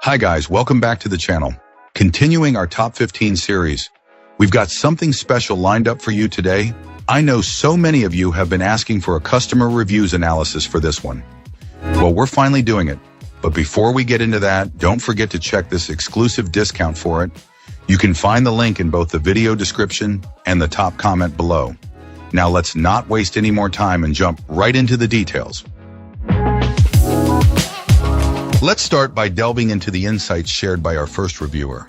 Hi guys, welcome back to the channel. Continuing our top 15 series, we've got something special lined up for you today. I know so many of you have been asking for a customer reviews analysis for this one. Well, we're finally doing it. But before we get into that, don't forget to check this exclusive discount for it. You can find the link in both the video description and the top comment below. Now let's not waste any more time and jump right into the details. Let's start by delving into the insights shared by our first reviewer.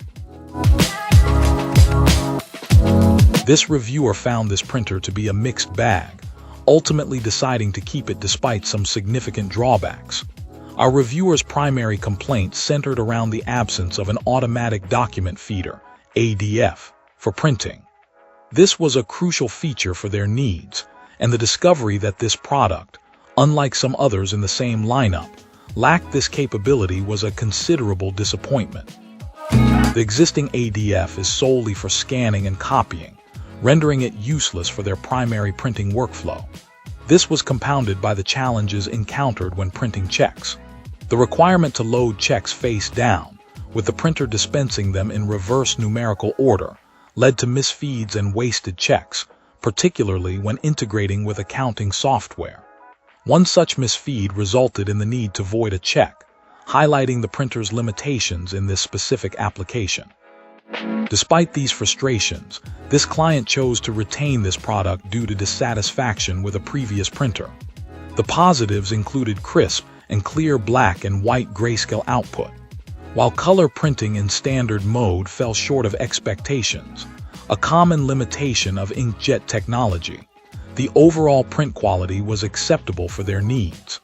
This reviewer found this printer to be a mixed bag, ultimately deciding to keep it despite some significant drawbacks. Our reviewer's primary complaint centered around the absence of an automatic document feeder, ADF, for printing. This was a crucial feature for their needs, and the discovery that this product, unlike some others in the same lineup, lacked this capability was a considerable disappointment. The existing ADF is solely for scanning and copying, rendering it useless for their primary printing workflow. This was compounded by the challenges encountered when printing checks. The requirement to load checks face down, with the printer dispensing them in reverse numerical order, led to misfeeds and wasted checks, particularly when integrating with accounting software. One such misfeed resulted in the need to void a check, highlighting the printer's limitations in this specific application. Despite these frustrations, this client chose to retain this product due to dissatisfaction with a previous printer. The positives included crisp and clear black and white grayscale output, while color printing in standard mode fell short of expectations, a common limitation of inkjet technology. The overall print quality was acceptable for their needs.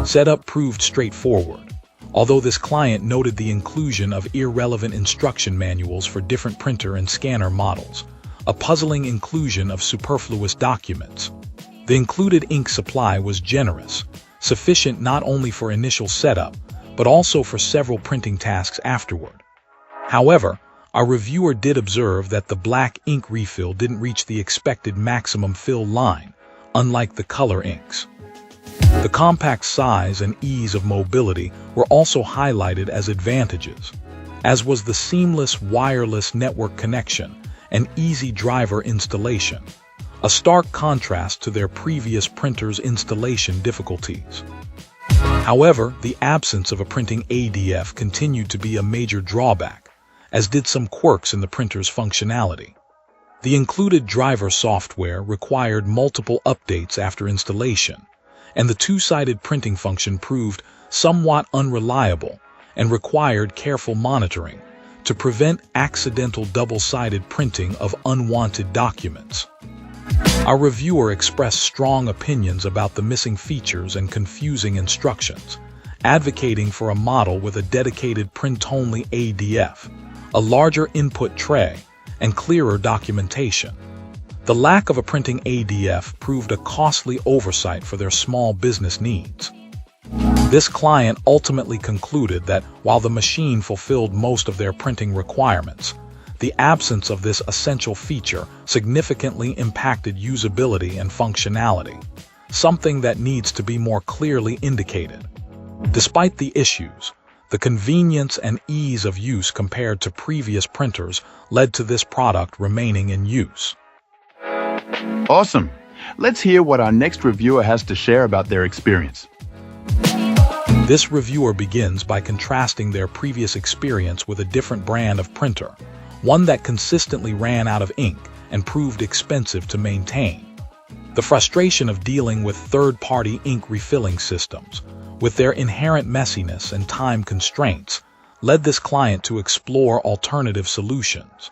Setup proved straightforward, although this client noted the inclusion of irrelevant instruction manuals for different printer and scanner models, a puzzling inclusion of superfluous documents. The included ink supply was generous, sufficient not only for initial setup, but also for several printing tasks afterward. However, our reviewer did observe that the black ink refill didn't reach the expected maximum fill line, unlike the color inks. The compact size and ease of mobility were also highlighted as advantages, as was the seamless wireless network connection and easy driver installation, a stark contrast to their previous printer's installation difficulties. However, the absence of a printing ADF continued to be a major drawback, as did some quirks in the printer's functionality. The included driver software required multiple updates after installation, and the two-sided printing function proved somewhat unreliable and required careful monitoring to prevent accidental double-sided printing of unwanted documents. Our reviewer expressed strong opinions about the missing features and confusing instructions, advocating for a model with a dedicated print-only ADF, a larger input tray, and clearer documentation. The lack of a printing ADF proved a costly oversight for their small business needs. This client ultimately concluded that while the machine fulfilled most of their printing requirements, the absence of this essential feature significantly impacted usability and functionality, something that needs to be more clearly indicated. Despite the issues, the convenience and ease of use compared to previous printers led to this product remaining in use. Awesome! Let's hear what our next reviewer has to share about their experience. This reviewer begins by contrasting their previous experience with a different brand of printer, one that consistently ran out of ink and proved expensive to maintain. The frustration of dealing with third-party ink refilling systems, with their inherent messiness and time constraints, led this client to explore alternative solutions.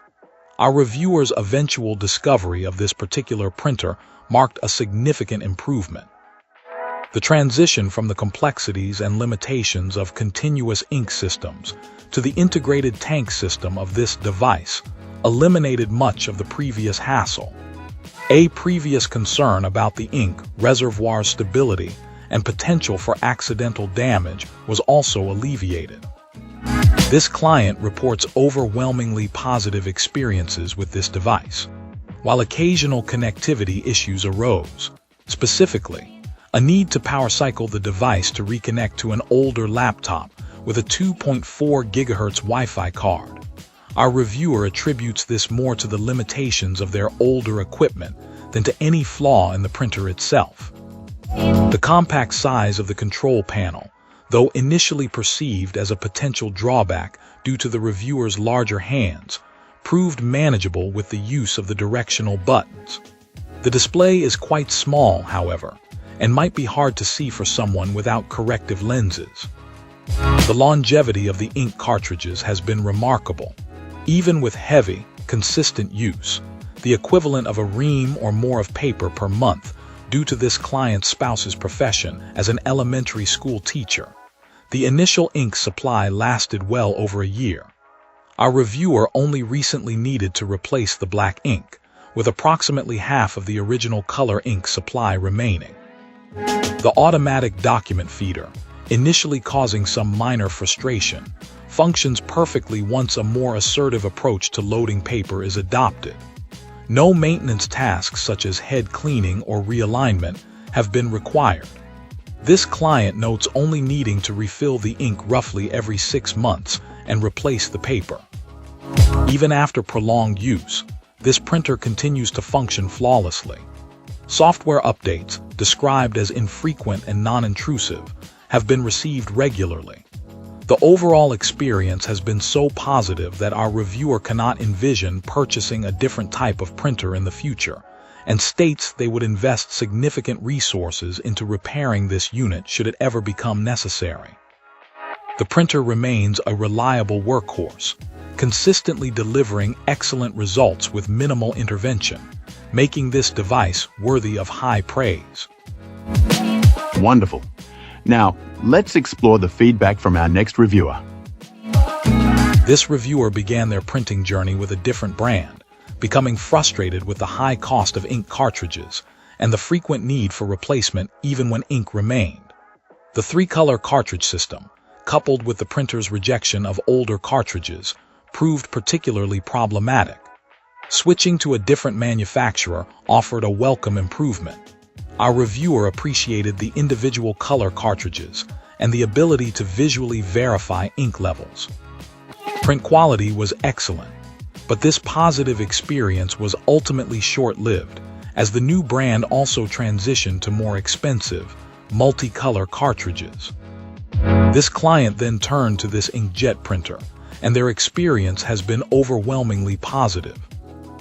Our reviewer's eventual discovery of this particular printer marked a significant improvement. The transition from the complexities and limitations of continuous ink systems to the integrated tank system of this device eliminated much of the previous hassle. A previous concern about the ink reservoir stability and potential for accidental damage was also alleviated. This client reports overwhelmingly positive experiences with this device, while occasional connectivity issues arose. Specifically, a need to power cycle the device to reconnect to an older laptop with a 2.4 GHz Wi-Fi card. Our reviewer attributes this more to the limitations of their older equipment than to any flaw in the printer itself. The compact size of the control panel, though initially perceived as a potential drawback due to the reviewer's larger hands, proved manageable with the use of the directional buttons. The display is quite small, however, and might be hard to see for someone without corrective lenses. The longevity of the ink cartridges has been remarkable. Even with heavy, consistent use, the equivalent of a ream or more of paper per month due to this client's spouse's profession as an elementary school teacher, the initial ink supply lasted well over a year. Our reviewer only recently needed to replace the black ink, with approximately half of the original color ink supply remaining. The automatic document feeder, initially causing some minor frustration, functions perfectly once a more assertive approach to loading paper is adopted. No maintenance tasks such as head cleaning or realignment have been required. This client notes only needing to refill the ink roughly every 6 months and replace the paper. Even after prolonged use, this printer continues to function flawlessly. Software updates, described as infrequent and non-intrusive, have been received regularly. The overall experience has been so positive that our reviewer cannot envision purchasing a different type of printer in the future, and states they would invest significant resources into repairing this unit should it ever become necessary. The printer remains a reliable workhorse, consistently delivering excellent results with minimal intervention, making this device worthy of high praise. Wonderful. Now, let's explore the feedback from our next reviewer. This reviewer began their printing journey with a different brand, becoming frustrated with the high cost of ink cartridges and the frequent need for replacement even when ink remained. The 3-color cartridge system, coupled with the printer's rejection of older cartridges, proved particularly problematic. Switching to a different manufacturer offered a welcome improvement. Our reviewer appreciated the individual color cartridges and the ability to visually verify ink levels. Print quality was excellent, but this positive experience was ultimately short-lived, as the new brand also transitioned to more expensive, multicolor cartridges. This client then turned to this inkjet printer, and their experience has been overwhelmingly positive.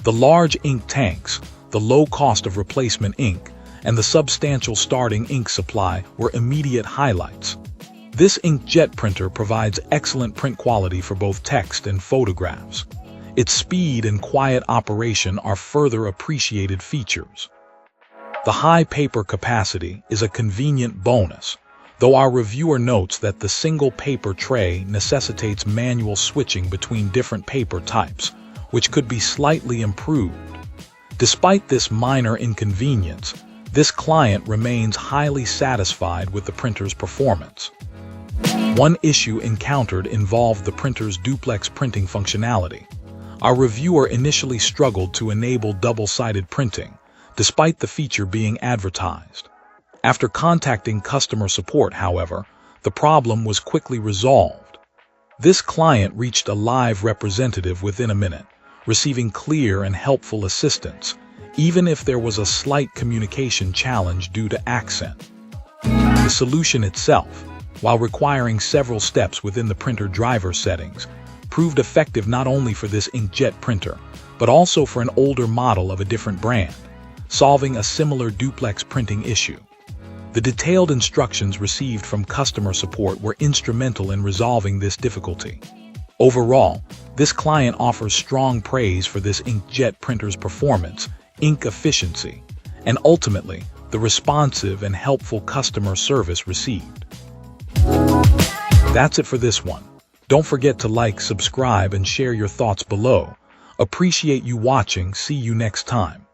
The large ink tanks, the low cost of replacement ink, and the substantial starting ink supply were immediate highlights. This inkjet printer provides excellent print quality for both text and photographs. Its speed and quiet operation are further appreciated features. The high paper capacity is a convenient bonus, though our reviewer notes that the single paper tray necessitates manual switching between different paper types, which could be slightly improved. Despite this minor inconvenience, this client remains highly satisfied with the printer's performance. One issue encountered involved the printer's duplex printing functionality. Our reviewer initially struggled to enable double-sided printing, despite the feature being advertised. After contacting customer support, however, the problem was quickly resolved. This client reached a live representative within a minute, receiving clear and helpful assistance, even if there was a slight communication challenge due to accent. The solution itself, while requiring several steps within the printer driver settings, proved effective not only for this inkjet printer, but also for an older model of a different brand, solving a similar duplex printing issue. The detailed instructions received from customer support were instrumental in resolving this difficulty. Overall, this client offers strong praise for this inkjet printer's performance, ink efficiency, and ultimately, the responsive and helpful customer service received. That's it for this one. Don't forget to like, subscribe, and share your thoughts below. Appreciate you watching. See you next time.